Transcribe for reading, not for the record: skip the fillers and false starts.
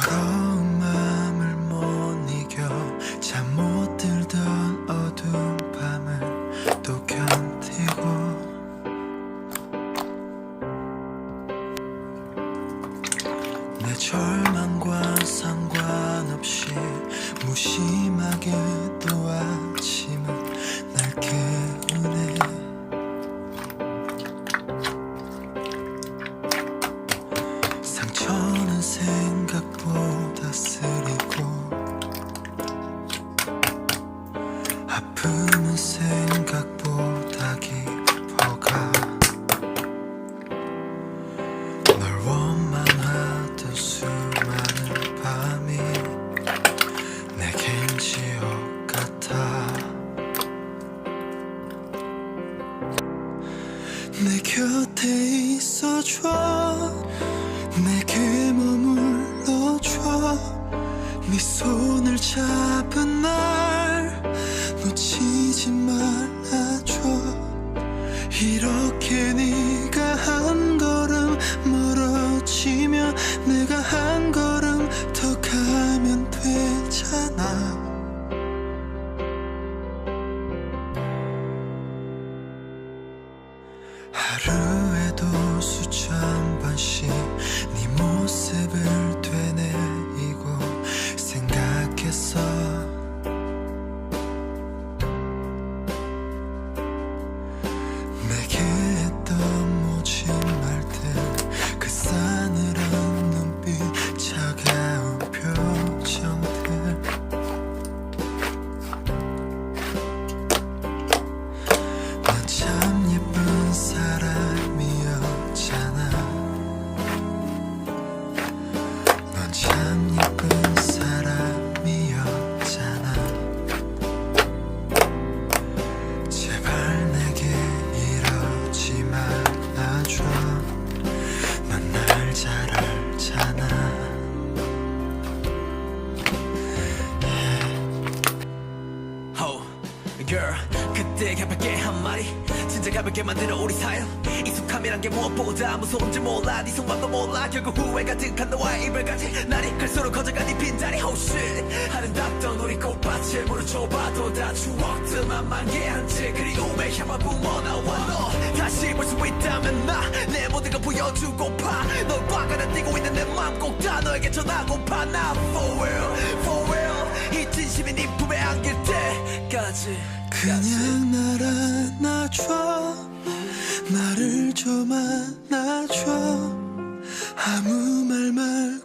더러운 마음을 못 이겨 잠 못 들던 어두운 밤을 또 견디고 내 절망과 상관없이 무심하게 또 아침은 날 깨우네. 상처는 생각보다 쓰리고 아픔은 생각보다 깊어가. 널 원망하던 수많은 밤이 내겐 지옥 같아. 내 곁에 있어줘, 내게 머물러줘. 네 손을 잡은 날 놓치지 말아줘. 이렇게 네가 한 걸음 멀어지면 내가 한 걸음 더 가면 되잖아. 하루에도 수천 번씩 네 모습을 되뇌이고 생각했어. 내게 했던 모진 말들, 그 싸늘한 눈빛, 차가운 표정들. 난 참 예쁜 사람이었잖아. 넌 참 예쁜 사람이었잖아. 제발 내게 이러지 말아줘. 넌 날 잘 알잖아. Oh, girl, 그때 가볍게 한 마디 진짜 가볍게 만들어 우리 사이. 익숙함이란 게 무엇보다 무서운지 몰라. 네 속마음도 몰라. 결국 후회 가득한 너와의 이별까지 날이 갈수록 커져간 네 빈자리. Oh shit, 아름답던 우리 꽃밭을 물을 줘봐도 다 추억들만 만개한 채 그리움에 향만 뿜어나와. 너 다시 볼 수 있다면 나 내 모든 걸 보여주고파. 널 화가 뛰고 있는 내 맘 꼭 다 너에게 전하고파. 나 for real, for real. 이 진심이 네 품에 안길 때까지 그냥 날 안아줘. 나를 좀 안아줘. 아무 말 말고